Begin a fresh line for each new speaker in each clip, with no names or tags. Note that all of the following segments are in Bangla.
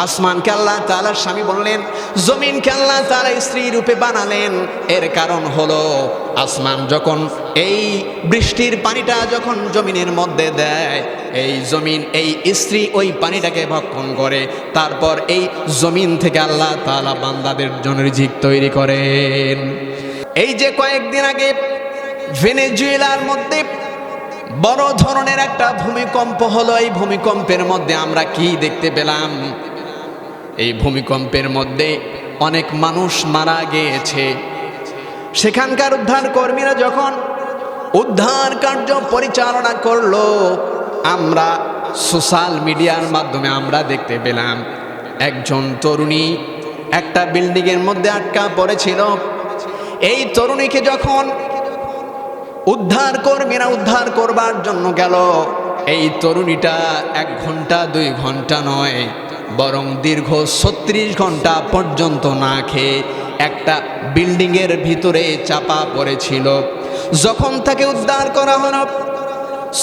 আসমানকে আল্লাহ তাআলা স্বামী বললেন, জমিনকে আল্লাহ তাআলা স্ত্রী রূপে বানালেন। এর কারণ হলো আসমান যখন এই বৃষ্টির পানিটা যখন জমিনের মধ্যে দেয়, এই জমিন এই স্ত্রী ওই পানিটাকে ভক্ষণ করে, তারপর এই জমিন থেকে আল্লাহ তাআলা বান্দাদের জন্য রিজিক তৈরি করেন। এই যে কয়েকদিন আগে ভেনেজুয়েলার মধ্যে বড় ধরনের একটা ভূমিকম্প হলো, এই ভূমিকম্পের মধ্যে আমরা কি দেখতে পেলাম? এই ভূমিকম্পের মধ্যে অনেক মানুষ মারা গিয়েছে। সেখানকার উদ্ধার কর্মীরা যখন উদ্ধার কার্য পরিচালনা করলো, আমরা সোশ্যাল মিডিয়ার মাধ্যমে আমরা দেখতে পেলাম একজন তরুণী একটা বিল্ডিংয়ের মধ্যে আটকা পড়েছিল। এই তরুণীকে যখন উদ্ধার কর্মীরা উদ্ধার করবার জন্য গেল, এই তরুণীটা 1 ঘন্টা 2 ঘন্টা নয়, বরং দীর্ঘ 36 ঘন্টা পর্যন্ত না খেয়ে একটা বিল্ডিংয়ের ভিতরে চাপা পড়েছিল। যখন তাকে উদ্ধার করা হলো,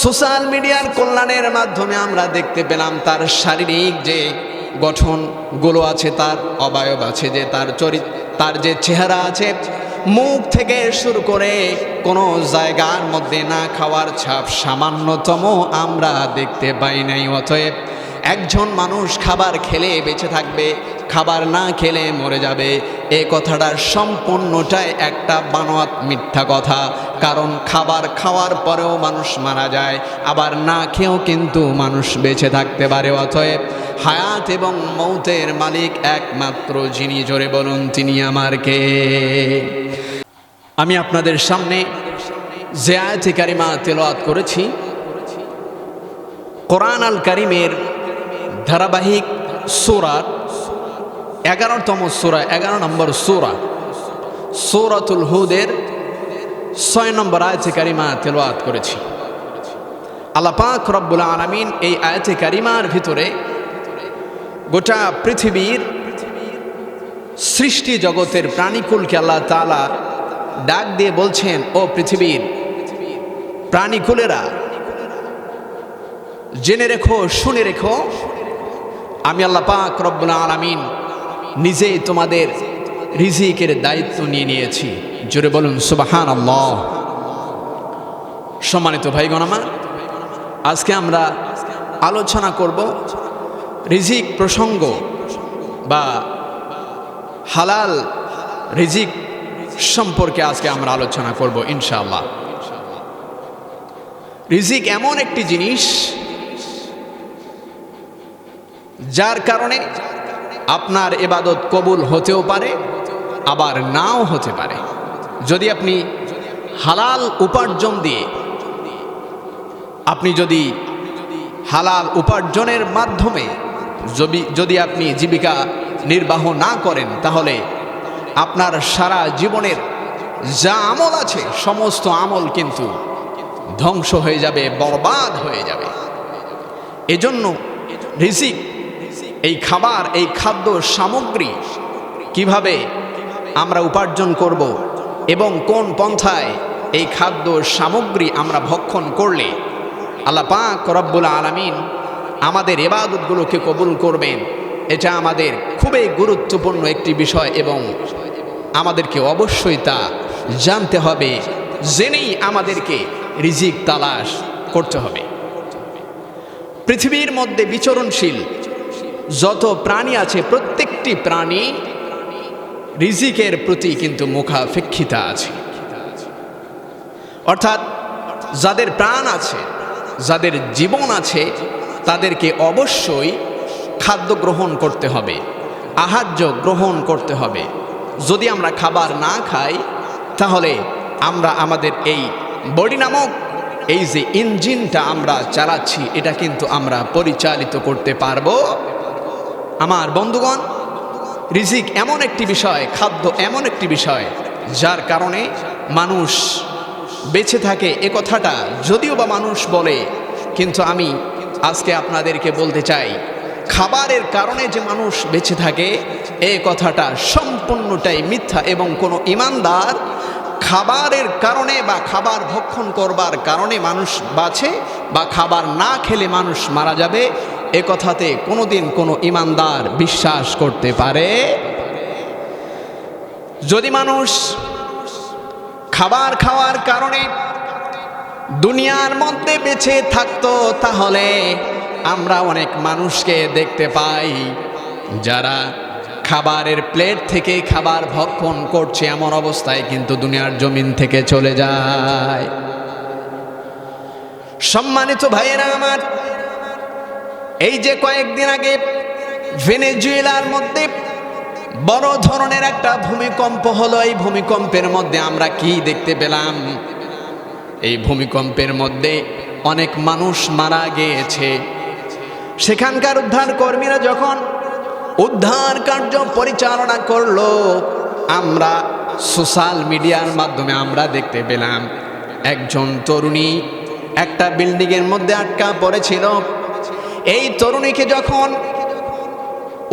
সোশ্যাল মিডিয়ার কল্যাণের মাধ্যমে আমরা দেখতে পেলাম তার শারীরিক যে গঠনগুলো আছে, তার অবয়ব আছে, যে তার যে চেহারা আছে, মুখ থেকে শুরু করে কোনো জায়গার মধ্যে না খাওয়ার ছাপ সামান্যতম আমরা দেখতে পাই নাই। অতএব একজন মানুষ খাবার খেলে বেঁচে থাকবে, খাবার না খেলে মরে যাবে, এই কথাটা সম্পূর্ণটাই একটা বানোয়াট মিথ্যা কথা। কারণ খাবার খাওয়ার পরেও মানুষ মারা যায়, আবার না খেয়েও কিন্তু মানুষ বেঁচে থাকতে পারে। অতএব হায়াত এবং মৌতের মালিক একমাত্র যিনি, জোরে বলুন তিনি আমার কে? আমি আপনাদের সামনে যে আয়াতে কারিমা তেলাওয়াত করেছি, কোরআন আল কারিমের ধারাবাহিক সূরা 11তম সূরা, 11 নম্বর সূরা, সূরাতুল হুদের 6 নম্বর আয়াতে কারিমা তেলাওয়াত করেছি। আল্লাহ পাক রব্বুল আলামিন এই আয়াতে কারিমার ভিতরে গোটা পৃথিবীর সৃষ্টি জগতের প্রাণীকুলকে আল্লাহ তাআলা ডাক দিয়ে বলছেন, ও পৃথিবীর প্রাণীকুলেরা, জেনে রেখো, শুনে রেখো, আমি আল্লাহ পাক রব্বুল আলামিন নিজেই তোমাদের রিজিকের দায়িত্ব নিয়ে নিয়েছি। জোরে বলুন সুবহানাল্লাহ। সম্মানিত ভাইগণ আমার, আজকে আমরা আলোচনা করব রিজিক প্রসঙ্গ বা হালাল রিজিক সম্পর্কে আজকে আমরা আলোচনা করব ইনশাআল্লাহ। রিজিক এমন একটি জিনিস যার কারণে আপনার ইবাদত কবুল হতেও পারে, আবার নাও হতে পারে। যদি আপনি হালাল উপার্জন দিয়ে, আপনি যদি হালাল উপার্জনের মাধ্যমে যদি আপনি জীবিকা নির্বাহ না করেন, তাহলে আপনার সারা জীবনের যা আমল আছে সমস্ত আমল কিন্তু ধ্বংস হয়ে যাবে, বরবাদ হয়ে যাবে। এজন্য রিজিক, এই খাবার, এই খাদ্য সামগ্রী কিভাবে আমরা উপার্জন করব এবং কোন পন্থায় এই খাদ্য সামগ্রী আমরা ভক্ষণ করলে আল্লাহ পাক রব্বুল আলামিন আমাদের ইবাদতগুলোকে কবুল করবেন, এটা আমাদের খুবই গুরুত্বপূর্ণ একটি বিষয় এবং আমাদেরকে অবশ্যই তা জানতে হবে, জেনেই আমাদেরকে রিজিক তালাশ করতে হবে। পৃথিবীর মধ্যে বিচরণশীল যত প্রাণী আছে, প্রত্যেকটি প্রাণী রিজিকের প্রতি কিন্তু মুখাপেক্ষিতা আছে। অর্থাৎ যাদের প্রাণ আছে, যাদের জীবন আছে, তাদেরকে অবশ্যই খাদ্য গ্রহণ করতে হবে, আহার্য গ্রহণ করতে হবে। যদি আমরা খাবার না খাই, তাহলে আমরা আমাদের এই বডি নামক এই যে ইঞ্জিনটা আমরা চালাচ্ছি, এটা কিন্তু আমরা পরিচালিত করতে পারবো। আমার বন্ধুগণ, রিজিক এমন একটি বিষয়, খাদ্য এমন একটি বিষয় যার কারণে মানুষ বেঁচে থাকে। এ কথাটা যদিও বা মানুষ বলে, কিন্তু আমি আজকে আপনাদেরকে বলতে চাই, খাবারের কারণে যে মানুষ বেঁচে থাকে এই কথাটা সম্পূর্ণটাই মিথ্যা। এবং কোনো ঈমানদার খাবারের কারণে বা খাবার ভক্ষণ করবার কারণে মানুষ বাঁচে বা খাবার না খেলে মানুষ মারা যাবে, এ কথাতে কোনোদিন কোনো ইমানদার বিশ্বাস করতে পারে? যদি মানুষ খাবার খাওয়ার কারণে দুনিয়ার মধ্যে বেঁচে থাকতো, তাহলে আমরা অনেক মানুষকে দেখতে পাই যারা খাবারের প্লেট থেকে খাবার ভক্ষণ করছে, এমন অবস্থায় কিন্তু দুনিয়ার জমিন থেকে চলে যায়। সম্মানিত ভাইয়েরা আমার, এই যে কয়েকদিন আগে ভেনেজুয়েলার মধ্যে বড় ধরনের একটা ভূমিকম্প হলো, এই ভূমিকম্পের মধ্যে আমরা কি দেখতে পেলাম? এই ভূমিকম্পের মধ্যে অনেক মানুষ মারা গিয়েছে। সেখানকার উদ্ধার কর্মীরা যখন উদ্ধার কার্য পরিচালনা করলো, আমরা সোশ্যাল মিডিয়ার মাধ্যমে আমরা দেখতে পেলাম একজন তরুণী একটা বিল্ডিংয়ের মধ্যে আটকা পড়েছিল। এই তরুণীকে যখন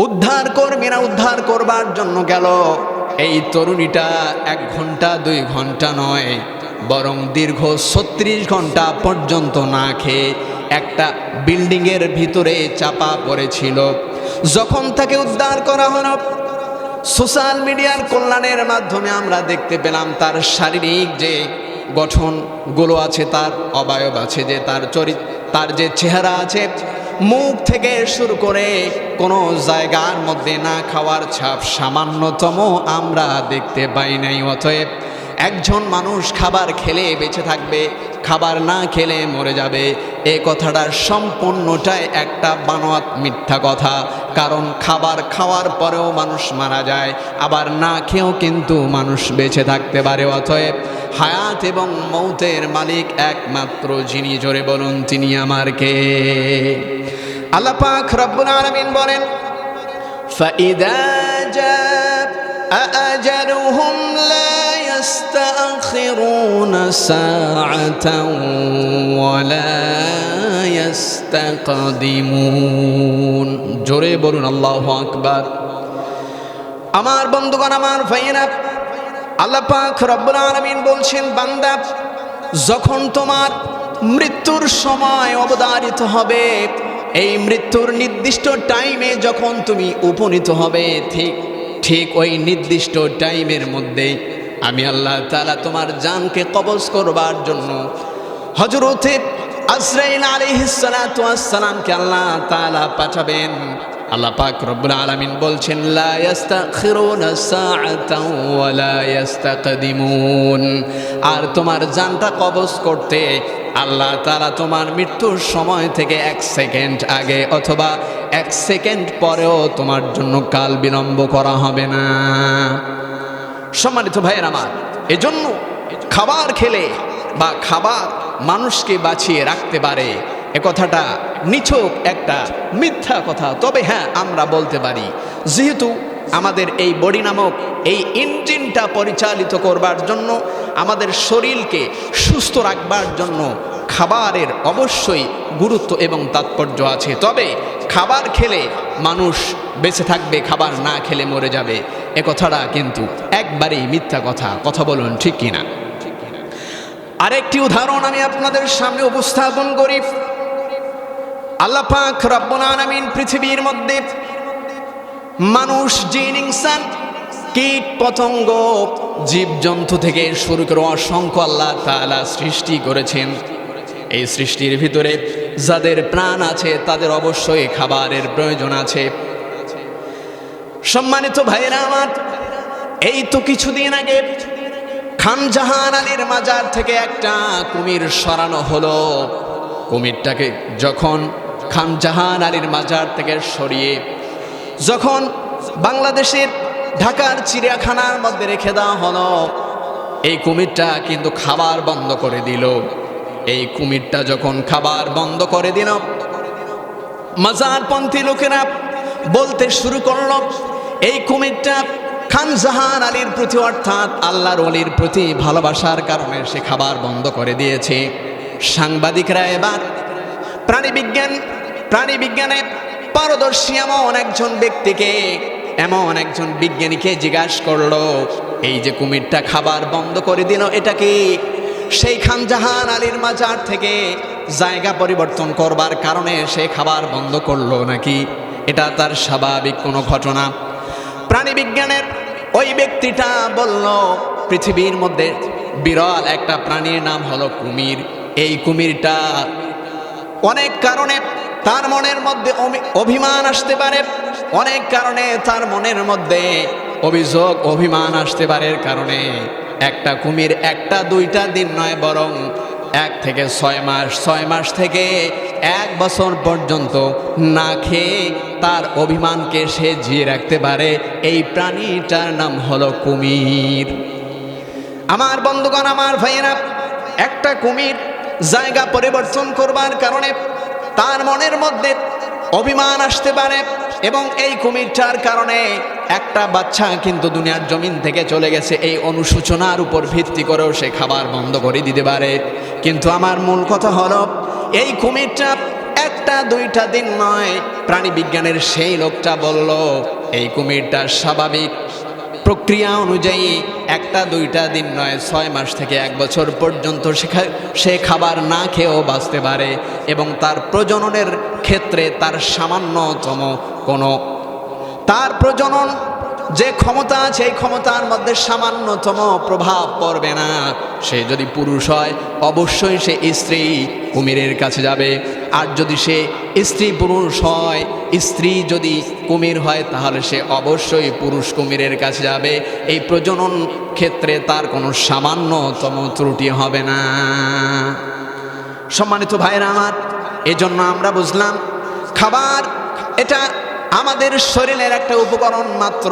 উদ্ধার কর্মীরা উদ্ধার করবার জন্য গেল, এই তরুণীটা 1 ঘন্টা 2 ঘন্টা নয়, বরং দীর্ঘ 36 ঘন্টা পর্যন্ত না খেয়ে একটা বিল্ডিংয়ের ভিতরে চাপা পড়েছিল। যখন তাকে উদ্ধার করা হলো, সোশ্যাল মিডিয়ার কল্যাণের মাধ্যমে আমরা দেখতে পেলাম তার শারীরিক যে গঠনগুলো আছে, তার অবয়ব আছে, যে তার যে চেহারা আছে, মুখ থেকে শুরু করে কোনো জায়গার মধ্যে না খাওয়ার ছাপ সামান্যতম আমরা দেখতে পাই নাই। অতএব একজন মানুষ খাবার খেলে বেঁচে থাকবে, খাবার না খেলে মরে যাবে, এই কথাটা সম্পূর্ণটাই একটা বানোয়াট মিথ্যা কথা। কারণ খাবার খাওয়ার পরেও মানুষ মারা যায়, আবার না খেয়েও কিন্তু মানুষ বেঁচে থাকতে পারে। অতএব হায়াত এবং মৌতের মালিক একমাত্র যিনি, জোরে বলুন তিনি আমার কে? আল্লাহ পাক রব্বুল আলামিন বলেন, ফাইদা জাআ আজালুহুম লা ইস্তাখিরুনা সাআতান ওয়া লা ইস্তাকদিমুন। জোরে বলুন আল্লাহু আকবার। আমার বন্ধুগণ, আমার ভাইয়েরা, আল্লাহ পাক রব্বুল আলামিন বলছেন, বান্দা, যখন তোমার মৃত্যুর সময় অবধারিত হবে, এই মৃত্যুর নির্দিষ্ট টাইমে যখন তুমি উপনীত হবে, ঠিক ওই নির্দিষ্ট টাইমের মধ্যে আমি আল্লাহ তাআলা তোমার জানকে কবজ করবার জন্য হযরতে আজরাইল আলাইহিস সালাতু ওয়াস সালামকে আল্লাহ তাআলা পাঠাবেন। আল্লাহ পাক রব্বুল আলামিন বলছেন, লা ইস্তাখিরুনা সাআতান ওয়া লা ইস্তাকদিমুন। আর তোমার জানটা কবজ করতে আল্লাহ তাআলা তোমার মৃত্যুর সময় থেকে 1 সেকেন্ড আগে অথবা 1 সেকেন্ড পরেও তোমার জন্য কাল বিলম্ব করা হবে না। সম্মানিত ভাইয়ের আমার, এজন্য খাবার খেলে বা খাবার মানুষকে বাঁচিয়ে রাখতে পারে, এ কথাটা নিছক একটা মিথ্যা কথা। তবে হ্যাঁ, আমরা বলতে পারি, যেহেতু আমাদের এই বডি নামক এই ইঞ্জিনটা পরিচালিত করবার জন্য, আমাদের শরীরকে সুস্থ রাখবার জন্য খাবারের অবশ্যই গুরুত্ব এবং তাৎপর্য আছে। তবে খাবার খেলে মানুষ বেঁচে থাকবে, খাবার না খেলে মরে যাবে, এ কথাটা কিন্তু একবারেই মিথ্যা কথা। কথা বলুন ঠিক কিনা? আরেকটি উদাহরণ আমি আপনাদের সামনে উপস্থাপন করি। আল্লাহ পাক রব্বুল আলামিন পৃথিবীর মধ্যে মানুষ, জিন, ইনসান, কীট পতঙ্গ, জীবজন্তু থেকে শুরু করে অসংখ্য আল্লাহ তাআলা সৃষ্টি করেছেন। এই সৃষ্টির ভিতরে যাদের প্রাণ আছে তাদের অবশ্যই খাবারের প্রয়োজন আছে। সম্মানিত ভাইয়েরা আমার, এই তো কিছুদিন আগে খান জাহান আলীর মাজার থেকে একটা কুমির সরানো হলো। কুমিরটাকে যখন খান জাহান আলীর মাজার থেকে সরিয়ে যখন বাংলাদেশের ঢাকার চিড়িয়াখানার মধ্যে রেখে দেওয়া হলো, এই কুমিরটা কিন্তু খাবার বন্ধ করে দিল। এই কুমিরটা যখন খাবার বন্ধ করে দিল, মাজারপন্থী লোকেরা বলতে শুরু করলো, এই কুমিরটা খান জাহান আলীর প্রতি অর্থাৎ আল্লাহর ওলির প্রতি ভালোবাসার কারণে সে খাবার বন্ধ করে দিয়েছে। সাংবাদিকরা এবার প্রাণীবিজ্ঞানে পারদর্শী এমন একজন ব্যক্তিকে, এমন একজন বিজ্ঞানীকে জিজ্ঞাসা করলো, এই যে কুমিরটা খাবার বন্ধ করে দিল, এটা কি সেই খান জাহান আলীর মাজার থেকে জায়গা পরিবর্তন করবার কারণে সে খাবার বন্ধ করলো নাকি এটা তার স্বাভাবিক কোনো ঘটনা? প্রাণী বিজ্ঞানের ওই ব্যক্তিটা বলল পৃথিবীর মধ্যে বিরল একটা প্রাণীর নাম হলো কুমির। এই কুমিরটা অনেক কারণে তার মনের মধ্যে অভিমান আসতে পারে, অনেক কারণে তার মনের মধ্যে অভিযোগ অভিমান আসতে পারে। কারণে একটা কুমির একটা দুইটা দিন নয়, বরং 1 থেকে 6 মাস, 6 মাস থেকে 1 বছর পর্যন্ত না খেয়ে তার অভিমানকে সে জিয়ে রাখতে পারে। এই প্রাণীটার নাম হলো কুমির। আমার বন্ধুগণ, আমার ভাইয়েরা, একটা কুমির জায়গা পরিবর্তন করবার কারণে তার মনের মধ্যে অভিমান আসতে পারে, এবং এই কুমিরটার কারণে একটা বাচ্চা কিন্তু দুনিয়ার জমিন থেকে চলে গেছে। এই অনুশোচনার উপর ভিত্তি করেও সে খাবার বন্ধ করে দিতে পারে। কিন্তু আমার মূল কথা হলো এই কুমিরটা একটা দুইটা দিন নয়, প্রাণী বিজ্ঞানের সেই লোকটা বলল এই কুমিরটা স্বাভাবিক প্রক্রিয়া অনুযায়ী একটা দুইটা দিন নয়, 6 মাস থেকে 1 বছর পর্যন্ত সে খাবার না খেয়েও বাঁচতে পারে, এবং তার প্রজননের ক্ষেত্রে তার সামান্যতম কোনো তার প্রজনন যে ক্ষমতা আছে এই ক্ষমতার মধ্যে সামান্যতম প্রভাব পড়বে না। সে যদি পুরুষ হয় অবশ্যই সে স্ত্রী কুমিরের কাছে যাবে, আর যদি সে স্ত্রী পুরুষ হয়, স্ত্রী যদি কুমির হয় তাহলে সে অবশ্যই পুরুষ কুমিরের কাছে যাবে। এই প্রজনন ক্ষেত্রে তার কোনো সামান্যতম ত্রুটি হবে না। সম্মানিত ভাইরা আমার, এজন্য আমরা বুঝলাম খাবার এটা আমাদের শরীরের একটা উপকরণ মাত্র।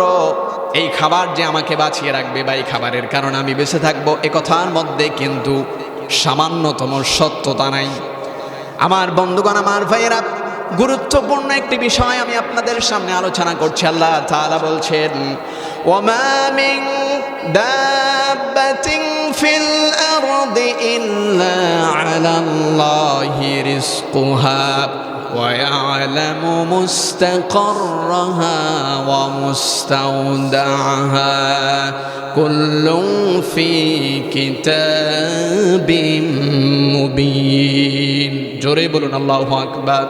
এই খাবার যে আমাকে বাঁচিয়ে রাখবে বা এই খাবারের কারণে আমি বেঁচে থাকবো, এ কথার মধ্যে কিন্তু সামান্যতম সত্যতা নাই। আমার বন্ধুগণ, আমার ভাইয়েরা, গুরুত্বপূর্ণ একটি বিষয় আমি আপনাদের সামনে আলোচনা করছি। আল্লাহ তাআলা বলছেন, ওয়ামা মিন দাব্বাতিন ফিল আরদি ইল্লা আলাল্লাহি রিজকুহা وَيَعْلَمُ مُسْتَقَرَّهَا وَمُسْتَوْدَعَهَا كُلٌّ فِي كِتَابٍ مُبِينٍ। জোরে বলুন আল্লাহু আকবার।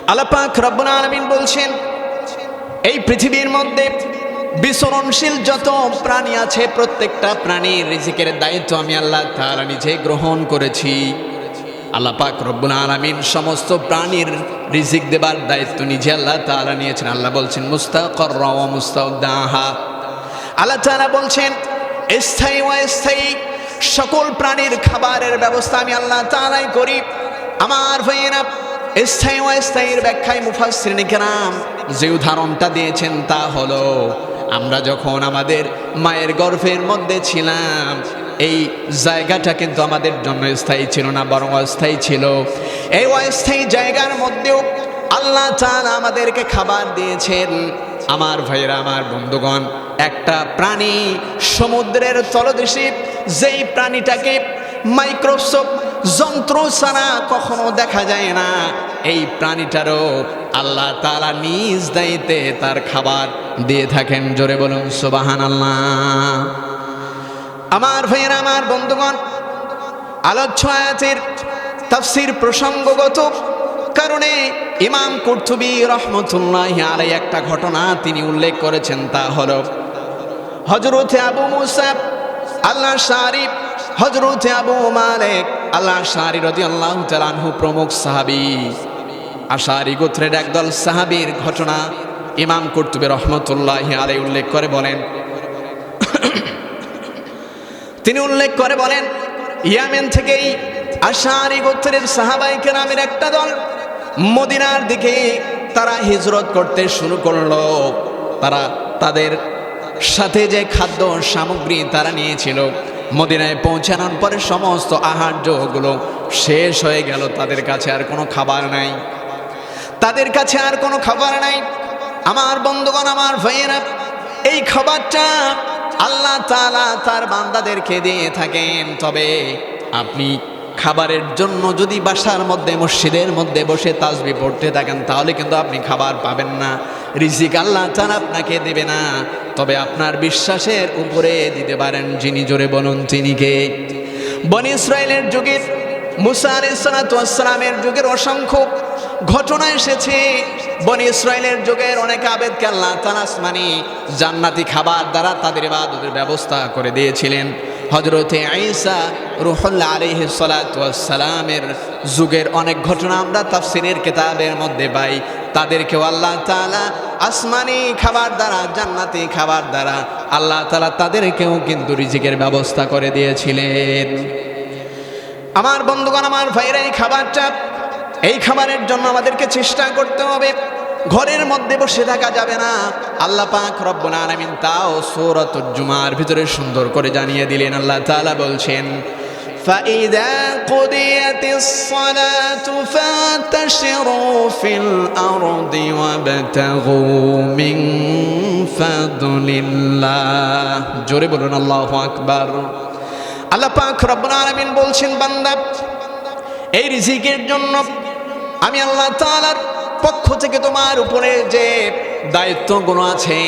আল্লাহ পাক রব্বুল আলামিন বলছেন, এই পৃথিবীর মধ্যে বিচরণশীল যত প্রাণী আছে প্রত্যেকটা প্রাণীর রিজিকের দায়িত্ব আমি আল্লাহ তাআলা নিজে গ্রহণ করেছি। আল্লাহ পাক রব্বুল আলামিন সমস্ত প্রাণীর রিজিক দেবার দায়িত্ব নিজে আল্লাহ তাআলা নিয়েছেন। আল্লাহ বলছেন মুস্তাকররা ওয়া মুস্তাউদাহা। আল্লাহ তাআলা বলছেন স্থায়ী ওয়া অস্থায়ী সকল প্রাণীর খাবারের ব্যবস্থা আমি আল্লাহ তাআলাই করি। আমার ভাইয়েরা, স্থায়ী ওয়া অস্থায়ীর ব্যাখ্যায় মুফাসসিরিন কিরাম যে উদাহরণটা দিয়েছেন তা হলো, আমরা যখন আমাদের মায়ের গর্ভের মধ্যে ছিলাম এই জায়গাটা কিন্তু আমাদের জন্য স্থায়ী ছিল না, বরং অস্থায়ী ছিল। এই অস্থায়ী জায়গার মধ্যেও আল্লাহ তাআলা আমাদেরকে খাবার দিয়েছেন। আমার ভাইয়েরা, আমার বন্ধুগণ, একটা প্রাণী সমুদ্রের তলদেশে যেই প্রাণীটাকে মাইক্রোস্কোপ যন্ত্র ছাড়া কখনো দেখা যায় না, এই প্রাণীটারও আল্লাহ তাআলা নিজ দায়িত্বে তার খাবার দিয়ে থাকেন। জোরে বলুন সুবহানাল্লাহ। আমার ভাইয়েরা, আমার বন্ধুগণ, আলোচ্য আয়াতের তাফসীর প্রসঙ্গগত কারণে ইমাম কুরতুবী রাহমাতুল্লাহি আলাইহি একটা ঘটনা তিনি উল্লেখ করেছেন, তা হলো হযরতে আবু মুসা আল-আশআরী, হযরতে আবু মালিক আল-আশআরী রাদিয়াল্লাহু তাআলা আনহু প্রমুখ সাহাবী, আশআরী গোত্রের একদল সাহাবীর ঘটনা ইমাম কুরতুবী রাহমাতুল্লাহি আলাইহি উল্লেখ করে বলেন, তিনি উল্লেখ করে বলেন, ইয়ামেন থেকেই আশআরী গোত্রের সাহাবায়ে কেরামের একটা দল মদিনার দিকে তারা হিজরত করতে শুরু করলো। তারা তাদের সাথে যে খাদ্য সামগ্রী তারা নিয়েছিল, মদিনায় পৌঁছানোর পরে সমস্ত আহার্যগুলো শেষ হয়ে গেল। তাদের কাছে আর কোনো খাবার নাই, তাদের কাছে আর কোনো খাবার নাই। আমার বন্ধুগণ, আমার ভাইয়েরা, এই খাবারটা আল্লাহ তাআলা তার বান্দাদেরকে দিয়ে থাকেন। তবে আপনি খাবারের জন্য যদি বাসার মধ্যে মসজিদের মধ্যে বসে তাসবিহ পড়তে থাকেন তাহলে কিন্তু আপনি খাবার পাবেন না, রিজিক আল্লাহ তাআলা আপনাকে দেবে না। তবে আপনার বিশ্বাসের উপরে দিতে পারেন যিনি। জোরে বলুন তিনি কে? বনি ইসরাইলের যুগে মুসা আলাইহিস সালাতু ওয়াস সালামের যুগের অসংখ্য ঘটনা এসেছে। বনি ইসরাইলের যুগের অনেক আবেদকে আল্লাহ তাআলা আসমানি জান্নাতি খাবার দ্বারা তাদের ইবাদতের ব্যবস্থা করে দিয়েছিলেন। হযরতে ঈসা রূহুল্লাহ আলাইহিস সালাতু ওয়াস সালামের যুগের অনেক ঘটনা আমরা তাফসীরের কিতাবের মধ্যে পাই। তাদেরকেও আল্লাহ তাআলা আসমানি খাবার দ্বারা, জান্নাতি খাবার দ্বারা আল্লাহ তাআলা তাদেরকেও কিন্তু রিজিকের ব্যবস্থা করে দিয়েছিলেন। আমার বন্ধুগণ, আমার ভাইরা, এই খাবারের জন্য আমাদেরকে চেষ্টা করতে হবে। ঘরের মধ্যে বসে থাকা যাবে না। আল্লাহ পাক রব্বুল আলামিন তাও সূরাতুল জুমার ভিতরে সুন্দর করে জানিয়ে দিলেন। আল্লাহ তাআলা বলছেন, فَإِذَا قُضِيَتِ الصَّلَاةُ فَانتَشِرُوا فِي الْأَرْضِ وَابْتَغُوا مِنْ فَضْلِ اللَّهِ। জোরে বলুন আল্লাহু আকবার। আল্লাহ পাক রব্বুল আলামিন বলছেন, বান্দা, এই রিজিকের জন্য আমি আল্লাহ তাআলার পক্ষ থেকে তোমার উপরে যে দায়িত্বগুলো আছে,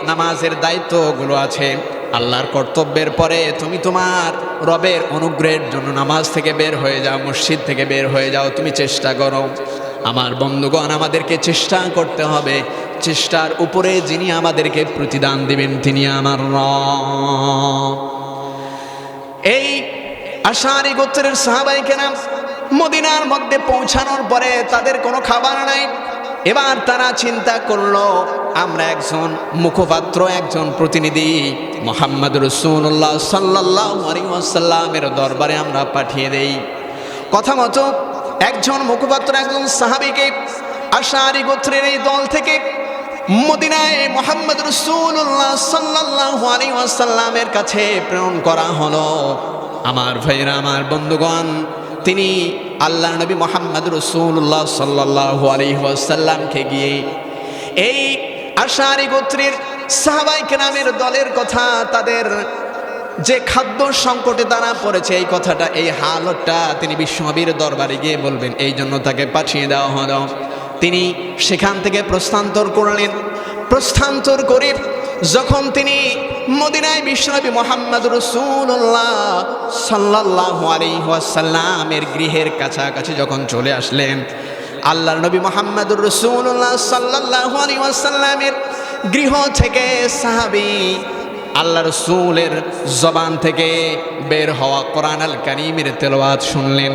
নামাজের দায়িত্বগুলো আছে, আল্লাহর কর্তব্যের পরে তুমি তোমার রবের অনুগ্রহের জন্য নামাজ থেকে বের হয়ে যাও, মসজিদ থেকে বের হয়ে যাও, তুমি চেষ্টা করো। আমার বন্ধুগণ, আমাদেরকে চেষ্টা করতে হবে। চেষ্টার উপরে যিনি আমাদেরকে প্রতিদান দিবেন তিনি আমার রব। এই আশআরী গোত্রের সাহাবায়ে কেরাম মদিনার মধ্যে পৌঁছানোর পরে তাদের কোনো খাবার নাই। এবার তারা চিন্তা করলো, আমরা একজন মুখপাত্র, একজন প্রতিনিধি মুহাম্মদ রাসূলুল্লাহ সাল্লাল্লাহু আলাইহি ওয়াসাল্লামের দরবারে আমরা পাঠিয়ে দেই। কথা মতো একজন মুখপাত্র, একজন সাহাবীকে আশআরী গোত্রের এই দল থেকে মদিনায় মুহাম্মদ রাসূলুল্লাহ সাল্লাল্লাহু আলাইহি ওয়াসাল্লামের কাছে প্রেরণ করা হলো। আমার ভাইরা, আমার বন্ধুগণ, তিনি আল্লাহর নবী মুহাম্মদ রাসূলুল্লাহ সাল্লাল্লাহু আলাইহি ওয়াসাল্লামকে গিয়ে এই আশআরী গোত্রের সাহাবায়ে কেরামের দলের কথা, তাদের যে খাদ্য সংকটে তারা পড়েছে, এই কথাটা, এই হালতটা তিনি বিশ্বনবীর দরবারে গিয়ে বলবেন, এই জন্য তাকে পাঠিয়ে দেওয়া হলো। তিনি সেখান থেকে প্রস্থান্তর করলেন। প্রস্থান্তর করে যখন তিনি মদিনায় বিশ্বনবী মুহাম্মদ রাসূলুল্লাহ সাল্লাল্লাহু আলাইহি ওয়াসাল্লামের গৃহের কাছাকাছি যখন চলে আসলেন, আল্লাহর নবী মুহাম্মদুর রাসূলুল্লাহ সাল্লাল্লাহু আলাইহি ওয়াসাল্লামের গৃহ থেকে সাহাবী আল্লাহ রাসূলের জবান থেকে বের হওয়া কোরআন আল কারীমের তেলাওয়াত শুনলেন।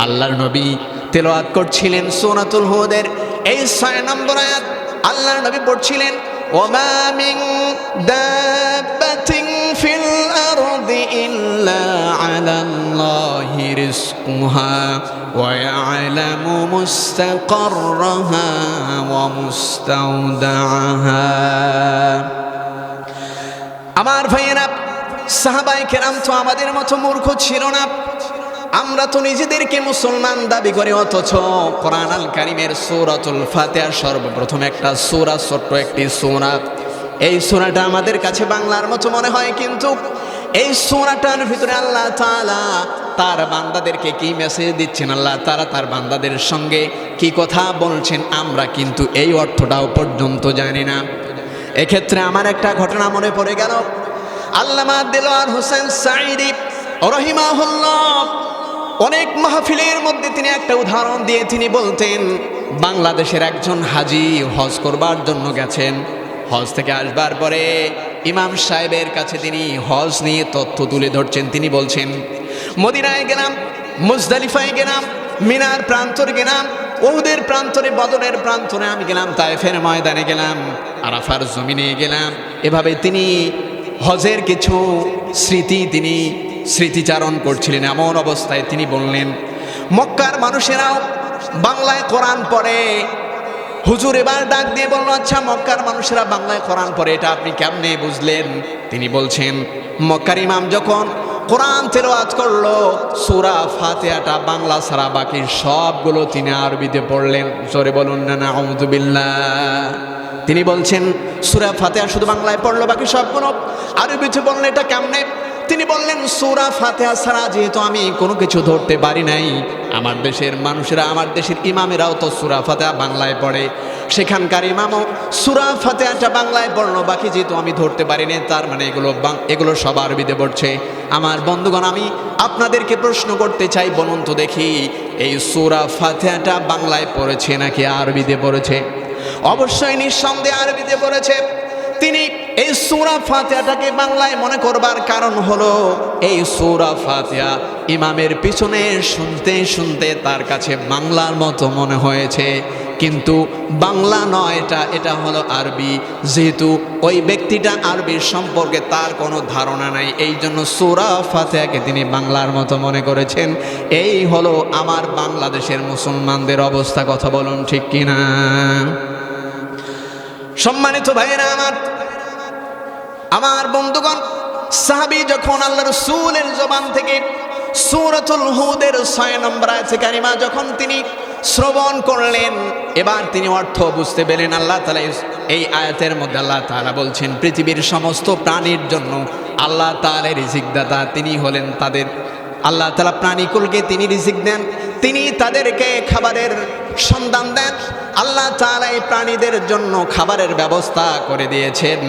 আল্লাহর নবী তেলাওয়াত করছিলেন সূরাতুল হুদের এই 6 নম্বর আয়াত। আল্লাহর নবী পড়ছিলেন, وما من دابة في الأرض إلا على الله رزقها ويعلم مستقرها ومستودعها। আমার ভাইয়েরা, সাহাবায়ে কেরাম তো আমাদের মতো মূর্খ ছিল না। আমরা তো নিজেদেরকে মুসলমান দাবি করি, অথচ কোরআন আল কারীমের সূরাতুল ফাতিহা সর্বপ্রথম একটা সূরা, ছোট্ট একটি সূরা। এই সূরাটা আমাদের কাছে বাংলার মতো মনে হয়, কিন্তু এই সূরাটার ভিতরে আল্লাহ তাআলা তার বান্দাদেরকে কি মেসেজ দিচ্ছেন, আল্লাহ তাআলা তার বান্দাদের সঙ্গে কি কথা বলছেন, আমরা কিন্তু এই অর্থটাও পর্যন্ত জানি না। এক্ষেত্রে আমার একটা ঘটনা মনে পড়ে গেল। আল্লামা দেলোয়ার হোসেন সাঈদী রাহিমাহুল্লাহ অনেক মাহফিলের মধ্যে তিনি একটা উদাহরণ দিয়ে তিনি বলতেন, বাংলাদেশের একজন হাজি হজ করবার জন্য গেছেন। হজ থেকে আসবার পরে ইমাম সাহেবের কাছে তিনি হজ নিয়ে তথ্য তুলে ধরছেন। তিনি বলছেন, মদিনায় গেলাম, মুজদালিফায় গেলাম, মিনার প্রান্তরে গেলাম, উহুদের প্রান্তরে, বদরের প্রান্তরে আমি গেলাম, তায়েফের ময়দানে গেলাম, আরাফার জমিনে গেলাম। এভাবে তিনি হজের কিছু তিনি স্মৃতিচারণ করছিলেন। এমন অবস্থায় তিনি বললেন, মক্কার মানুষেরাও বাংলায় কোরআন পড়ে। হুজুর এবার ডাক দিয়ে বলল, আচ্ছা মক্কার মানুষেরা বাংলায় কোরআন পড়ে, এটা আপনি কেমনে বুঝলেন? তিনি বলছেন, মক্কার ইমাম যখন কোরআন তেলাওয়াত করলো, সূরা ফাতিহাটা বাংলা ছাড়া বাকি সবগুলো তিনি আরবিতে পড়লেন। জোরে বলুন না নাউযু বিল্লাহ। তিনি বলছেন, সূরা ফাতিহা শুধু বাংলায় পড়লো, বাকি সবগুলো আরবিতে পড়লেন, এটা কেমনে? তিনি বললেন, সূরা ফাতিহা ছাড়া যেহেতু আমি কোনো কিছু ধরতে পারি নাই, আমার দেশের মানুষেরা, আমার দেশের ইমামেরাও তো সূরা ফাতিহা বাংলায় পড়ে, সেখানকার ইমামও সূরা ফাতিহাটা বাংলায় পড়লো, বাকি যেহেতু আমি ধরতে পারি না, তার মানে এগুলো সব আরবিতে পড়ছে। আমার বন্ধুগণ, আমি আপনাদেরকে প্রশ্ন করতে চাই, বলুন তো দেখি, এই সূরা ফাতিহাটা বাংলায় পড়েছে নাকি আরবিতে পড়েছে? অবশ্যই নিঃসন্দেহে আরবিতে পড়েছে। তিনি এই সূরা ফাতিহাটাকে বাংলায় মনে করবার কারণ হলো এই সূরা ফাতিহা ইমামের পিছনে শুনতে শুনতে তার কাছে বাংলার মতো মনে হয়েছে, কিন্তু বাংলা নয়, এটা হলো আরবি। যেহেতু ওই ব্যক্তিটা আরবির সম্পর্কে তার কোনো ধারণা নাই, এই জন্য সূরা ফাতিহাকে তিনি বাংলার মতো মনে করেছেন। এই হলো আমার বাংলাদেশের মুসলমানদের অবস্থা। কথা বলুন ঠিক কিনা? সম্মানিত ভাইরা আমার বন্ধুগণ, সাহাবী যখন আল্লাহ রাসূলের জবান থেকে সূরাতুল হুদের 6 নম্বর আয়াত কারিমা যখন তিনি শ্রবণ করলেন, এবার তিনি অর্থ বুঝতে পেরেন। আল্লাহ তাআলা এই আয়াতের মধ্যে আল্লাহ তাআলা বলছেন পৃথিবীর সমস্ত প্রাণীর জন্য আল্লাহ তাআলা রিজিক দাতা। তিনি হলেন তাদের, আল্লাহ তাআলা প্রাণীকুলকে তিনি রিজিক দেন, তিনি তাদেরকে খাবারের সন্ধান দেন। আল্লাহ তাআলা এই প্রাণীদের জন্য খাবারের ব্যবস্থা করে দিয়েছেন।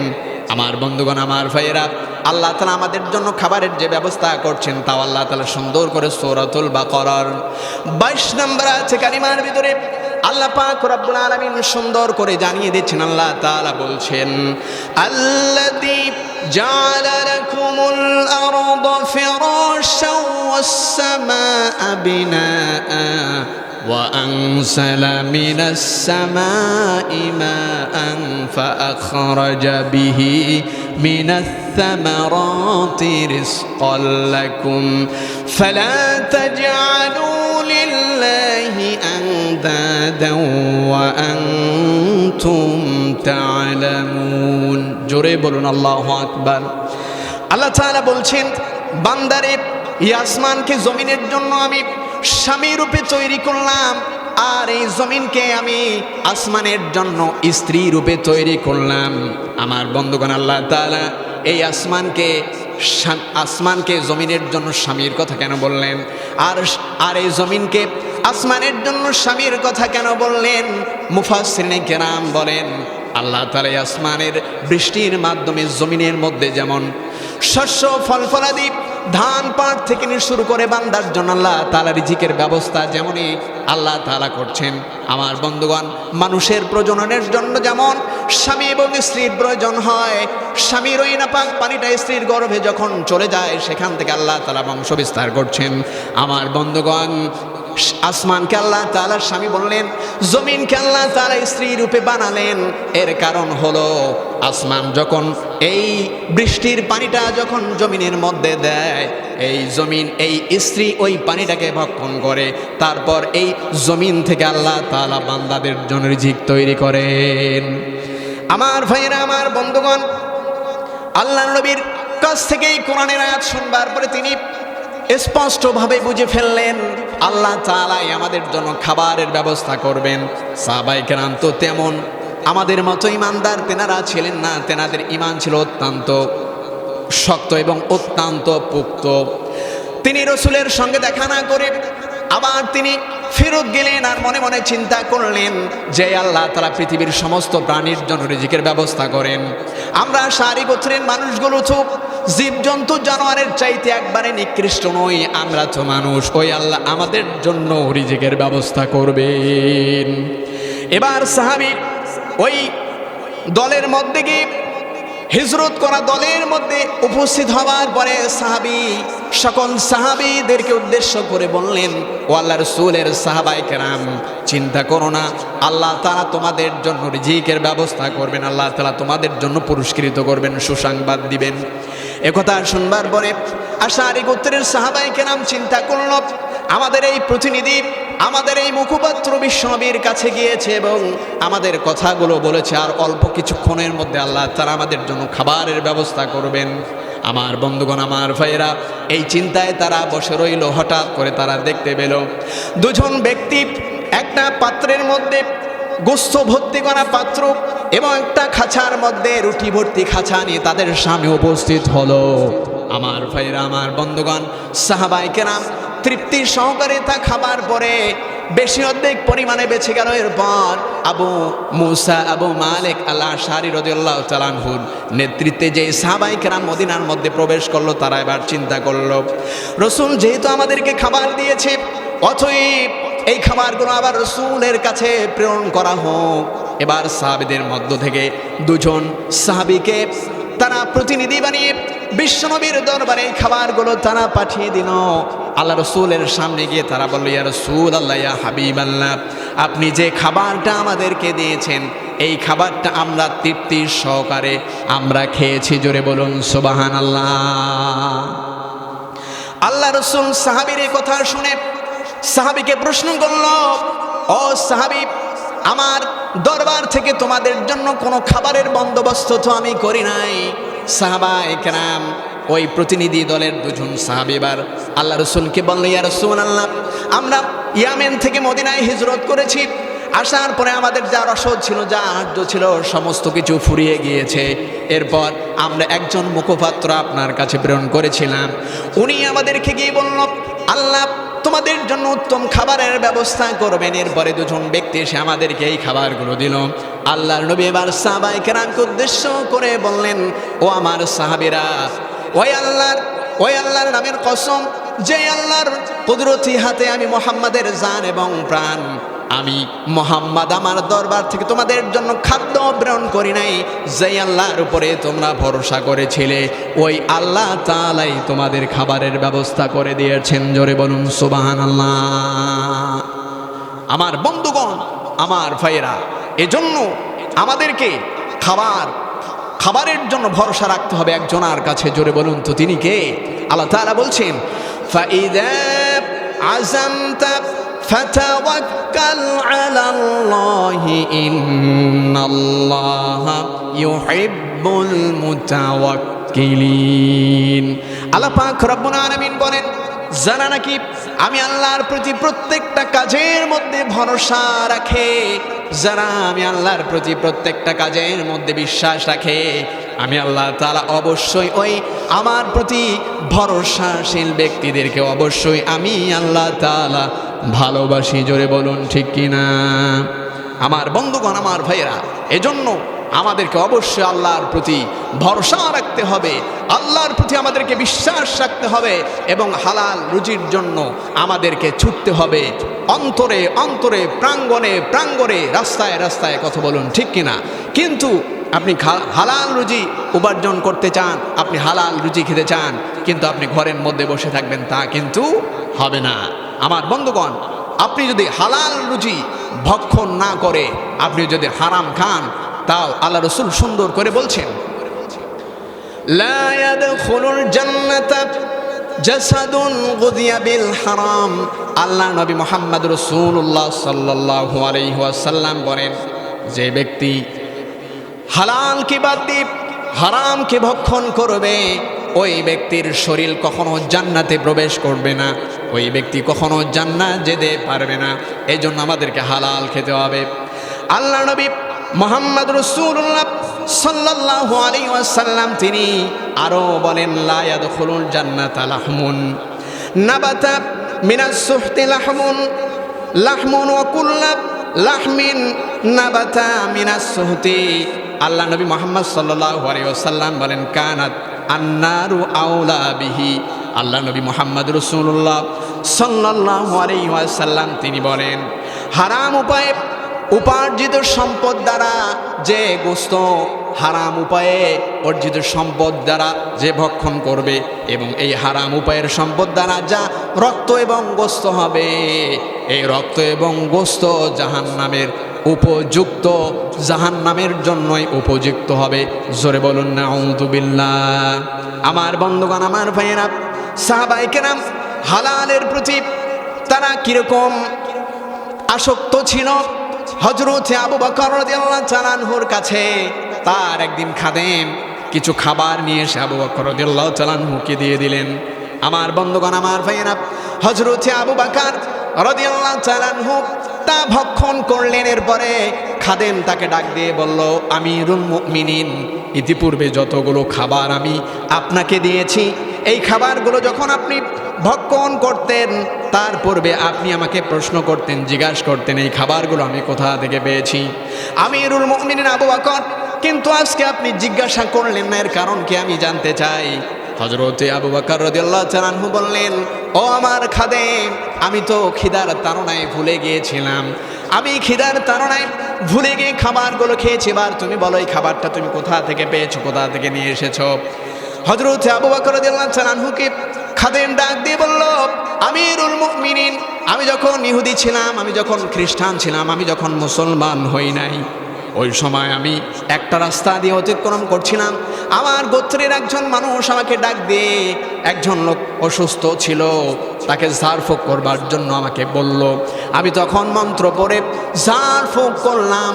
আমার বন্ধুগণ, আমার ভাইয়েরা, আল্লাহ তাআলা আমাদের জন্য খাবারের যে ব্যবস্থা করছেন তাও আল্লাহ তাআলা সুন্দর করে সূরাতুল বাকারার 22 নম্বর আয়াত কারিমার ভিতরে আল্লাহ পাক রব্বুল আলামিন সুন্দর করে জানিয়ে দিচ্ছেন। আল্লাহ তাআলা বলছেন, আল্লাযী জাআলা লাকুমুল আরদা ফিরাশাও ওয়াস সামাআ বিনাআ وأنزل من السماء ماء فأخرج به من الثمرات رزقا لكم فلا تجعلوا لله أندادا وأنتم تعلمون। জোরে বলুন আল্লাহু আকবার। আল্লাহ তাআলা বলছেন, বান্দারে, এই আসমানকে জমিনের জন্য আমি স্বামী রূপে তৈরি করলাম, আর এই জমিনকে আমি আসমানের জন্য স্ত্রী রূপে তৈরি করলাম। আমার বন্ধুগণ, আল্লাহ তাআলা এই আসমানকে জমিনের জন্য স্বামীর কথা কেন বললেন, আর এই জমিনকে আসমানের জন্য স্বামীর কথা কেন বললেন? মুফাসসিরিনে কেরাম বলেন, আল্লাহ তাআলা আসমানের বৃষ্টির মাধ্যমে জমিনের মধ্যে যেমন শস্য ফলফলাদি ধান পাট থেকে নিয়ে শুরু করে বান্দার জন্য আল্লাহ তাআলা রিজিকের ব্যবস্থা যেমনই আল্লাহ তাআলা করছেন। আমার বন্ধুগণ, মানুষের প্রজননের জন্য যেমন স্বামী এবং স্ত্রীর প্রয়োজন হয়, স্বামীর ওই নাপাক পানিটা স্ত্রীর গর্ভে যখন চলে যায় সেখান থেকে আল্লাহ তাআলা বংশ বিস্তার করছেন। আমার বন্ধুগণ, আসমানকে আল্লাহ তাআলা স্বামী বললেন, জমিনকে আল্লাহ তাআলা স্ত্রী রূপে বানালেন। এর কারণ হলো আসমান যখন এই বৃষ্টির পানিটা যখন জমিনের মধ্যে দেয়, এই জমিন এই স্ত্রী ওই পানিটাকে ভক্ষণ করে, তারপর এই জমিন থেকে আল্লাহ তাআলা বান্দাদের জন্য রিজিক তৈরি করেন। আমার ভাইয়েরা, আমার বন্ধুগণ, আল্লাহর নবীর কাছ থেকে এই কোরআনের আয়াত শুনবার পরে তিনি স্পষ্টভাবে বুঝে ফেললেন আল্লাহ তাআলাই আমাদের জন্য খাবারের ব্যবস্থা করবেন। সাহাবায়ে কেরাম তো তেমন আমাদের মতো ইমানদার তেনারা ছিলেন না, তেনাদের ঈমান ছিল অত্যন্ত শক্ত এবং অত্যন্ত পুক্ত। তিনি রাসূলের সঙ্গে দেখা না করে আবার তিনি ফেরত গেলেন আর মনে মনে চিন্তা করলেন যে আল্লাহ তাআলা পৃথিবীর সমস্ত প্রাণীর জন্য রিজিকের ব্যবস্থা করেন, আমরা সারি গোত্রের মানুষগুলো তো জীবজন্তু জানোয়ারের চাইতে একবারে নিকৃষ্ট নই, আমরা তো মানুষ, ওই আল্লাহ আমাদের জন্য রিজিকের ব্যবস্থা করবেন। এবার সাহাবী ওই দলের মধ্যে গিয়ে হিজরত করা দলের মধ্যে উপস্থিত হওয়ার পরে সাহাবী সকল সাহাবীদেরকে উদ্দেশ্য করে বললেন, ও আল্লাহর রাসূলের সাহাবায়ে কেরাম, চিন্তা করো না, আল্লাহ তাআলা তোমাদের জন্য রিজিকের ব্যবস্থা করবেন, আল্লাহ তাআলা তোমাদের জন্য পুরস্কৃত করবেন, সুসংবাদ দিবেন। একথা শুনবার পরে আশআরী গোত্রের সাহাবায়ে কেরাম চিন্তা করল, আমাদের এই প্রতিনিধি, আমাদের এই মুখপাত্র বিশ্বনবীর কাছে গিয়েছে এবং আমাদের কথাগুলো বলেছে, আর অল্প কিছুক্ষণের মধ্যে আল্লাহ তাআলা আমাদের জন্য খাবারের ব্যবস্থা করবেন। আমার বন্ধুগণ, আমার ভাইয়েরা, এই চিন্তায় তারা বসে রইল। হঠাৎ করে তারা দেখতে পেল দুজন ব্যক্তি একটা পাত্রের মধ্যে গোস্ত ভর্তি করা পাত্র এবং একটা খাঁচার মধ্যে রুটি ভর্তি খাঁচা নিয়ে তাদের সামনে উপস্থিত হলো। আমার ভাইয়েরা, আমার বন্ধুগণ, সাহাবায়ে কেরাম তৃপ্তি সহকারে তা খাবার পরে বেশি অর্ধেক পরিমাণে বেঁচে গেল। এরপর আবু মুসা আবু মালিক আল আশআরী রাদিয়াল্লাহু তাআলা আনহুর নেতৃত্বে যে সাহাবায়ে কেরাম মদিনার মধ্যে প্রবেশ করলো, তারা এবার চিন্তা করলো রাসূল যেহেতু আমাদেরকে খাবার দিয়েছে, অতএব এই খাবারগুলো আবার রাসূলের কাছে প্রেরণ করা হোক। এবার সাহাবীদের মধ্য থেকে দুজন সাহাবীকে তারা প্রতিনিধি বানিয়ে বিশ্বনবীর দরবারে এই খাবারগুলো তারা পাঠিয়ে দিল। আল্লাহ রসুলের সামনে গিয়ে তারা বলল, ইয়া রাসূলুল্লাহ, ইয়া হাবিবাল্লাহ, আপনি যে খাবারটা আমাদেরকে দিয়েছেন এই খাবারটা আমরা তৃপ্তির সহকারে আমরা খেয়েছি। জোরে বলুন সুবহানাল্লাহ। আল্লাহ রসুল সাহাবীর এই কথা শুনে সাহাবীকে প্রশ্ন করল, ও সাহাবী, আমার দরবার থেকে তোমাদের জন্য কোনো খাবারের বন্দোবস্ত তো আমি করি নাই। সাহাবায়ে কেরাম ওই প্রতিনিধি দলের দুজন সাহাবী এবার আল্লাহ রসুলকে বলল, ইয়া রাসূলুল্লাহ, আমরা ইয়ামেন থেকে মদিনায় হিজরত করেছি, আসার পরে আমাদের যা রসদ ছিল, যা আহার্য ছিল, সমস্ত কিছু ফুরিয়ে গিয়েছে। এরপর আমরা একজন মুখপাত্র আপনার কাছে প্রেরণ করেছিলাম, উনি আমাদেরকে গিয়ে বলল, আল্লাহ তোমাদের জন্য উত্তম খাবারের ব্যবস্থা করবেন। এরপরে দুজন ব্যক্তি এসে আমাদেরকে এই খাবারগুলো দিল। আল্লাহর নবী এবার সাহাবায়ে কেরামকে উদ্দেশ্য করে বললেন, ও আমার সাহাবীরা, ওই আল্লাহর নামের কসম, যে আল্লাহর কুদরতি হাতে আমি মুহাম্মাদের জান এবং প্রাণ, আমি মুহাম্মদ আমার দরবার থেকে তোমাদের জন্য খাদ্য প্রেরণ করি নাই, যেই আল্লাহর উপরে তোমরা ভরসা করেছিলে ওই আল্লাহ তাআলাই তোমাদের খাবারের ব্যবস্থা করে দিয়েছেন। জোরে বলুন সুবহানাল্লাহ। আমার বন্ধুগণ, আমার ভাইয়েরা, এজন্য আমাদেরকে খাবারের জন্য ভরসা রাখতে হবে একজনের কাছে। জোরে বলুন তো তিনি কে? আল্লাহ তাআলা বলছেন, ফাইযা আযামতা ফাতাওয়াক্কাল আলাল্লাহি ইন্নাল্লাহা ইউহিব্বুল মুতাওয়াক্কিলিন। আল্লাহ পাক রব্বুল আলামিন বলেন, যারা নাকি আমি আল্লাহর প্রতি প্রত্যেকটা কাজের মধ্যে ভরসা রাখে, যারা আমি আল্লাহর প্রতি প্রত্যেকটা কাজের মধ্যে বিশ্বাস রাখে, আমি আল্লাহ তাআলা অবশ্যই ওই আমার প্রতি ভরসাশীল ব্যক্তিদেরকে অবশ্যই আমি আল্লাহ তাআলা ভালোবাসি। জোরে বলুন ঠিক কিনা? আমার বন্ধুগণ, আমার ভাইয়েরা, এজন্য আমাদেরকে অবশ্যই আল্লাহর প্রতি ভরসা রাখতে হবে, আল্লাহর প্রতি আমাদেরকে বিশ্বাস রাখতে হবে এবং হালাল রুজির জন্য আমাদেরকে ছুটতে হবে। অন্তরে অন্তরে, প্রাঙ্গণে প্রাঙ্গণে, রাস্তায় রাস্তায়, কথা বলুন ঠিক কিনা? কিন্তু আপনি হালাল রুজি উপার্জন করতে চান, আপনি হালাল রুজি খেতে চান, কিন্তু আপনি ঘরের মধ্যে বসে থাকবেন, তা কিন্তু হবে না। আমার বন্ধুগণ, আপনি যদি হালাল রুজি ভক্ষণ না করে আপনি যদি হারাম খান, তাও আল্লাহ রাসূল সুন্দর করে বলছেন, লা ইয়াদখুলুল জান্নাতা জাসাদুন গুযিয়া বিল হারাম। আল্লাহ নবী মুহাম্মদ রাসূলুল্লাহ সাল্লাল্লাহু আলাইহি ওয়াসাল্লাম বলেন, যে ব্যক্তি হালালকে বাদ দিয়ে হারামকে ভক্ষণ করবে, ওই ব্যক্তির শরীর কখনো জান্নাতে প্রবেশ করবে না, ওই ব্যক্তি কখনো জান্নাত যেতে পারবে না। এই জন্য আমাদেরকে হালাল খেতে হবে। আল্লাহ নবী মুহাম্মদ রাসূলুল্লাহ সাল্লাল্লাহু আলাইহি ওয়াসাল্লাম তিনি আরো বলেন, লা ইয়াদখুলুল জান্নাতা লাহমুন নাবাতা মিনাস সুহতি লাহমুন ওয়া কুল্লু লাহমিন নাবাতা মিনাস সুহতি। আল্লাহ নবী মুহাম্মদ সাল্লাল্লাহু আলাইহি ওয়াসাল্লাম বলেন, কানাত আন্নারু আউলা বিহি। আল্লাহ নবী মুহাম্মদ রাসূলুল্লাহ সাল্লাল্লাহু আলাইহি ওয়াসাল্লাম তিনি বলেন, হারাম উপায়ে উপার্জিত সম্পদ দ্বারা যে গোস্ত, হারাম উপায়ে অর্জিত সম্পদ দ্বারা যে ভক্ষণ করবে এবং এই হারাম উপায়ের সম্পদ দ্বারা যা রক্ত এবং গোস্ত হবে, এই রক্ত এবং গোস্ত জাহান্নামের উপযুক্ত, জাহান্নামের জন্যই উপযুক্ত হবে। জোরে বলুন নাউযু বিল্লাহ। আমার বন্ধুগণ, আমার ভাইয়েরা, সাহাবায়ে কেরাম হালালের প্রতি তারা কিরকম আসক্ত ছিল। হযরত আবু বকর রাদিয়াল্লাহু তাআলা আনহুর কাছে তার একদিন খাদেম কিছু খাবার নিয়ে এসে আবু বকর রাদিয়াল্লাহু তাআলা আনহুকে দিয়ে দিলেন। আমার বন্ধুগণ, আমার ভাইয়েরা, হযরত আবু বকর রাদিয়াল্লাহু তাআলা আনহু তা ভক্ষণ করলেন। এরপরে খাদেম তাকে ডাক দিয়ে বলল, আমিরুল মুমিনিন, ইতিপূর্বে যতগুলো খাবার আমি আপনাকে দিয়েছি, এই খাবারগুলো যখন আপনি ভক্ষণ করতেন তার পূর্বে আপনি আমাকে প্রশ্ন করতেন, জিজ্ঞাসা করতেন এই খাবারগুলো আমি কোথা থেকে পেয়েছি। আমিরুল মুমিনিন আবু বকর, কিন্তু আজকে আপনি জিজ্ঞাসা করলেন না, এর কারণ কি আমি জানতে চাই। হযরতে আবু বকর রাদিয়াল্লাহু তাআলা আনহু বললেন, ও আমার খাদেম, আমি তো খিদার তাড়নায় ভুলে গিয়েছিলাম, আমি খিদার তাড়নায় ভুলে গিয়ে খাবারগুলো খেয়েছি। এবার তুমি বলো এই খাবারটা তুমি কোথা থেকে পেয়েছো, কোথা থেকে নিয়ে এসেছো। হযরতে আবু বকর রাদিয়াল্লাহু তাআলা আনহুকে খাদেম ডাক দিয়ে বলল, আমিরুল মুমিনিন, আমি যখন ইহুদি ছিলাম, আমি যখন খ্রিস্টান ছিলাম, আমি যখন মুসলমান হই নাই, ওই সময় আমি একটা রাস্তা দিয়ে অতিক্রম করছিলাম। আমার গোত্রের একজন মানুষ আমাকে ডাক দিয়ে, একজন লোক অসুস্থ ছিল, তাকে ঝাড়ফুঁক করবার জন্য আমাকে বলল। আমি তখন মন্ত্র পড়ে ঝাড়ফুঁক করলাম।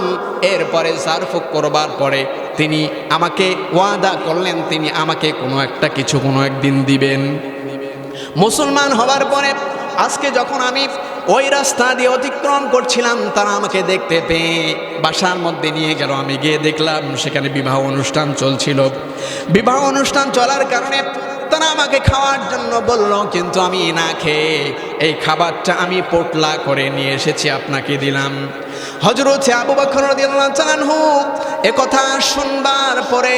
এরপরে ঝাড়ফুঁক করবার পরে তিনি আমাকে ওয়াদা করলেন, তিনি আমাকে কোনো একটা কিছু কোনো একদিন দিবেন। মুসলমান হওয়ার পরে আজকে যখন আমি ওই রাস্তা দিয়ে অতিক্রম করছিলাম, তারা আমাকে দেখতে পেয়ে বাসার মধ্যে নিয়ে গেল। আমি গিয়ে দেখলাম সেখানে বিবাহ অনুষ্ঠান চলছিল। বিবাহ অনুষ্ঠান চলার কারণে তারা আমাকে খাওয়ার জন্য বলল, কিন্তু আমি না খেয়ে এই খাবারটা আমি পোটলা করে নিয়ে এসেছি, আপনাকে দিলাম। হযরতে আবু বকর রাদিয়াল্লাহু তাআলা আনহু এ কথা শুনবার পরে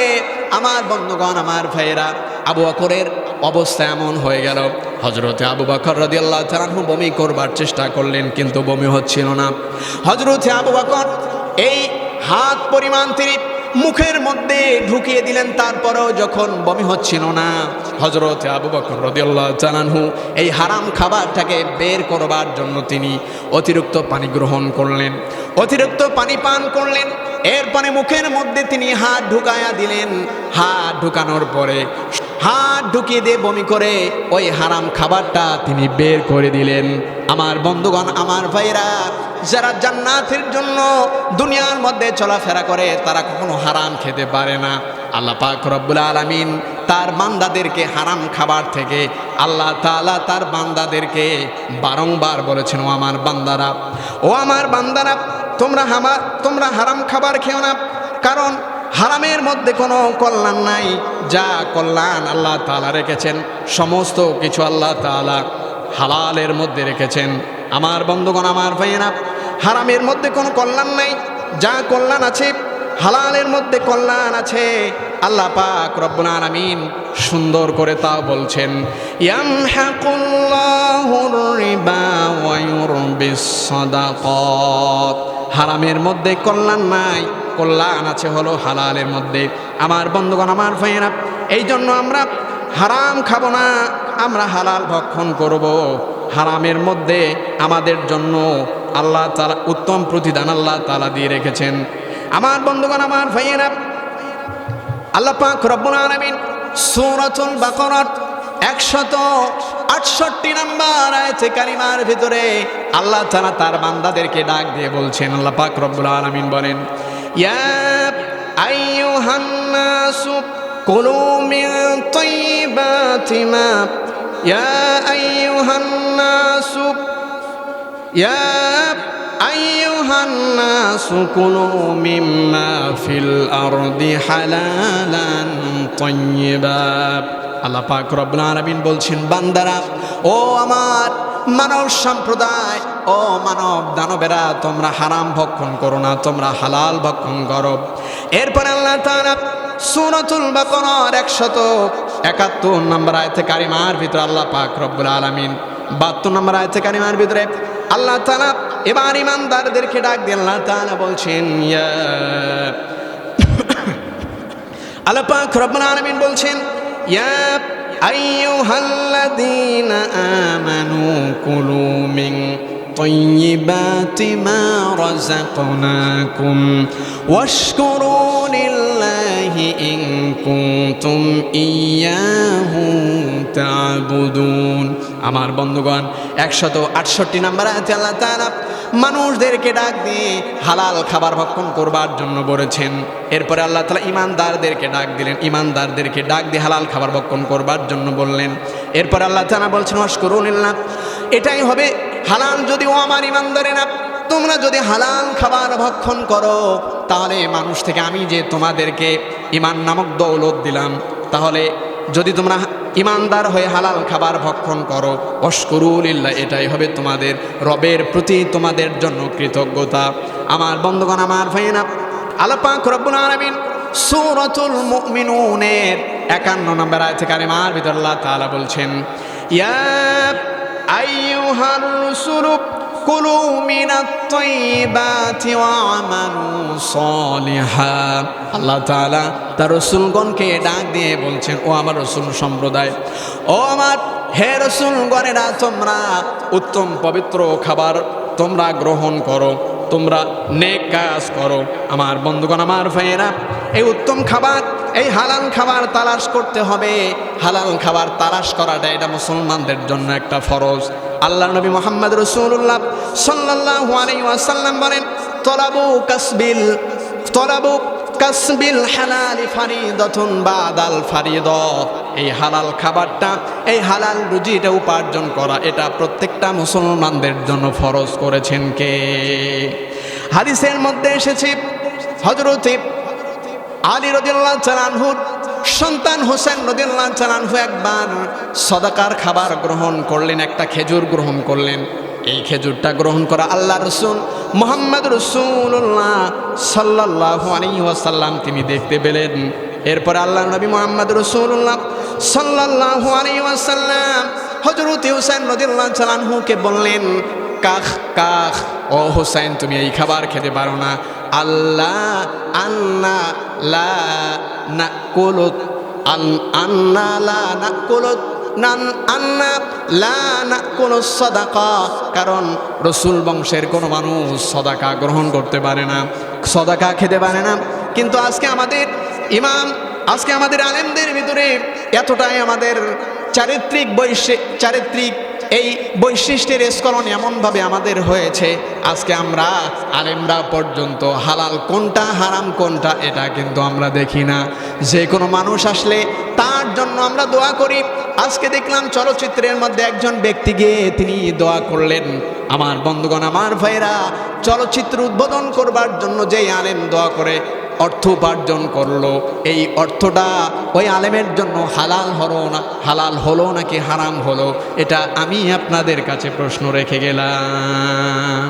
আমার বন্ধুগণ, আমার ভাইয়েরা, আবু বকরের অবস্থা এমন হয়ে গেল, হযরতে আবু বকর রাদিয়াল্লাহু তাআলা আনহু বমি করবার চেষ্টা করলেন, কিন্তু বমি হচ্ছিল না। হযরতে আবু বকর এই হাত পরিমাণ তিনি মুখের মধ্যে ঢুকিয়ে দিলেন, তারপরেও যখন বমি হচ্ছিল না, হযরতে আবু বকর রাদিয়াল্লাহু তাআলা আনহু এই হারাম খাবারটাকে বের করবার জন্য তিনি অতিরিক্ত পানি গ্রহণ করলেন, অতিরিক্ত পানি পান করলেন। এরপরে মুখের মধ্যে তিনি হাত ঢুকায়া দিলেন। হাত ঢুকানোর পরে হাত ঢুকিয়ে দিয়ে বমি করে ওই হারাম খাবারটা তিনি বের করে দিলেন। আমার বন্ধুগণ, আমার ভাইরা, যারা জান্নাতের জন্য দুনিয়ার মধ্যে চলাফেরা করে তারা কখনো হারাম খেতে পারে না। আল্লাহ পাক রব্বুল আলামিন তার বান্দাদেরকে হারাম খাবার থেকে, আল্লাহ তাআলা তার বান্দাদেরকে বারংবার বলেছেন, ও আমার বান্দারা, ও আমার বান্দারা, তোমরা হারাম খাবার খেও না, কারণ হারামের মধ্যে কোনো কল্যাণ নাই। যা কল্যাণ আল্লাহ তাআলা রেখেছেন সমস্ত কিছু আল্লাহ তাআলা হালালের মধ্যে রেখেছেন। আমার বন্ধুগণ, আমার ভাইয়েরা, হারামের মধ্যে কোনো কল্যাণ নাই, যা কল্যাণ আছে হালালের মধ্যে কল্যাণ আছে। আল্লাহ পাক রব্বুল আলামিন সুন্দর করে তা বলছেন, ইয়ামহাকুল্লাহুর রিবা ওয়া ইউরবিস সাদাকাত। হারামের মধ্যে কল্যাণ নাই, কল্যাণ আছে হলো হালালের মধ্যে। আমার বন্ধুগণ, আমার ভাইয়েরা, এই জন্য আমরা হারাম খাবো না, আমরা হালাল ভক্ষণ করব। হারামের মধ্যে আমাদের জন্য আল্লাহ তাআলা উত্তম প্রতিদান আল্লাহ তাআলা দিয়ে রেখেছেন। আমার বন্ধুগণ, আমার ভাইয়েরা, আল্লাহ পাক রব্বুল আলামিন সূরাতুল বাকারার 168 নম্বর আয়াতে কারিমার ভিতরে আল্লাহ তাআলা তার বান্দাদেরকে ডাক দিয়ে বলছেন, আল্লাহ পাক রব্বুল আলামিন বলেন, ইয়া আইয়ুহান নাসু কুলু মিন তাইয়্যিবাতি মা, ইয়া আইয়ুহান নাসু, ইয়া আইয়ুহান নাসু কুলু মিম্মা ফিল আরদি হালালান তাইয়্যিবা। আল্লাহ পাক রব্বুল আলামিন বলছেন, বান্দারা, ও আমার মানব সম্প্রদায়, ও মানব দানবেরা, তোমরা হারাম ভক্ষণ করো না, তোমরা হালাল ভক্ষণ করো। এরপরে আল্লাহ তাআলা সূরাতুল বাকারার 171 নম্বর আয়াতে কারিমার ভিতরে আল্লাহ পাক রব্বুল আলামিন 72 নম্বর আয়াতে কারিমার ভিতরে আল্লাহ তাআলা এবার ঈমানদারদেরকে ডাক দিয়ে আল্লাহ তাআলা বলছেন, ইয়া আল্লাহ পাক রব্বুল আলামিন বলছেন, ইয়া আইয়ুহাল্লাযীনা আমানু কুলু মিন তাইয়্যিবাতি মা রাযাকনাকুম ওয়াশকুরু লিল্লাহি ইন কুনতুম ইয়্যাহু তা'বুদুন। আমার বন্ধুগণ, 168 নম্বর আয়াতে আল্লাহ তাআলা মানুষদেরকে ডাক দিয়ে হালাল খাবার ভক্ষণ করবার জন্য বলেছেন। এরপরে আল্লাহ তাআলা ঈমানদারদেরকে ডাক দিলেন, ঈমানদারদেরকে ডাক দিয়ে হালাল খাবার ভক্ষণ করবার জন্য বললেন। এরপরে আল্লাহ তাআলা বলছেন, ওয়াশকুরুলিল্লাহ, এটাই হবে হালাল। যদিও আমার ঈমানদারেরা, তোমরা যদি হালাল খাবার ভক্ষণ করো, তাহলে মানুষ থেকে আমি যে তোমাদেরকে ঈমান নামক দৌলত দিলাম, তাহলে যদি তোমরা ইমানদার হয়ে হালাল খাবার ভক্ষণ করো, অশকুরুলিল্লাহ, এটাই হবে তোমাদের রবের প্রতি তোমাদের জন্য কৃতজ্ঞতা। আমার বন্ধুগণ, আমার ভাইয়েরা, আল্লাহ পাক রব্বুল আলামিন সূরাতুল মুমিনুনের 51 নম্বর আয়াতে কারিমার ভিতর আল্লাহ তাআলা বলছেন, ইয়া আইয়ুহার রাসূলু কুলু মিনাত তাইয়্যিবাতি ওয়া আমালু সলিহা। আল্লাহ তাআলা তার রাসূলগণকে ডাক দিয়ে বলছেন, ও আমার রাসূল সম্প্রদায়, ও আমার হে রাসূলগণেরা, তোমরা উত্তম পবিত্র খাবার তোমরা গ্রহণ করো, তোমরা নেক কাজ করো। আমার বন্ধুগণ, আমার ভাইয়েরা, এই উত্তম খাবার, এই হালাল খাবার তালাশ করতে হবে। হালাল খাবার তালাশ করাটা এটা মুসলমানদের জন্য একটা ফরজ। আল্লাহ নবী মুহাম্মদ রাসূলুল্লাহ সাল্লাল্লাহু আলাইহি ওয়াসাল্লাম বলেন, তলাবু কাসবিল হালালি ফারিদাতুন বাদাল ফারিদা। এই হালাল খাবারটা, এই হালাল রুজিটা উপার্জন করা, এটা প্রত্যেকটা মুসলমানদের জন্য ফরজ করেছেন কে? হাদিসের মধ্যে এসেছে, হযরত আলী রাদিয়াল্লাহু তাআলা আনহুর সন্তান হোসেন রাদিয়াল্লাহু তাআলা আনহু একবার সদাকার খাবার গ্রহণ করলেন, একটা খেজুর গ্রহণ করলেন। এই খেজুরটা গ্রহণ করা আল্লাহ রাসূল মুহাম্মদ রাসূলুল্লাহ সাল্লাল্লাহু আলাইহি ওয়াসাল্লাম তিনি দেখতে পেলেন। এরপর আল্লাহ নবী মুহাম্মদ রাসূলুল্লাহ সাল্লাল্লাহু আলাইহি ওয়াসাল্লাম হযরত হোসেন রাদিয়াল্লাহু তাআলা আনহুকে বললেন, কাখ কাখ, ও হোসেন, তুমি এই খাবার খেতে পারো না। আল্লাহ আন্না লা নাকুলত আন্না লা নাকুলত আন্না লা নাকুলুস সাদাকা, কারণ রসুল বংশের কোনো মানুষ সাদাকা গ্রহণ করতে পারে না, সাদাকা খেতে পারে না। কিন্তু আজকে আমাদের ইমাম, আজকে আমাদের আলেমদের ভিতরে এতটাই আমাদের চারিত্রিক এই বৈশিষ্ট্যের স্খলন এমনভাবে আমাদের হয়েছে, আজকে আমরা আলেমরা পর্যন্ত হালাল কোনটা হারাম কোনটা এটা কিন্তু আমরা দেখি না। যে কোনো মানুষ আসলে তার জন্য আমরা দোয়া করি। আজকে দেখলাম চলচ্চিত্রের মধ্যে একজন ব্যক্তি গিয়ে তিনি দোয়া করলেন। আমার বন্ধুগণ, আমার ভাইরা, চলচ্চিত্র উদ্বোধন করবার জন্য যেই আলেম দোয়া করে অর্থ উপার্জন করলো, এই অর্থটা ওই আলেমের জন্য হালাল হলো নাকি হারাম হলো, এটা আমি আপনাদের কাছে প্রশ্ন রেখে গেলাম।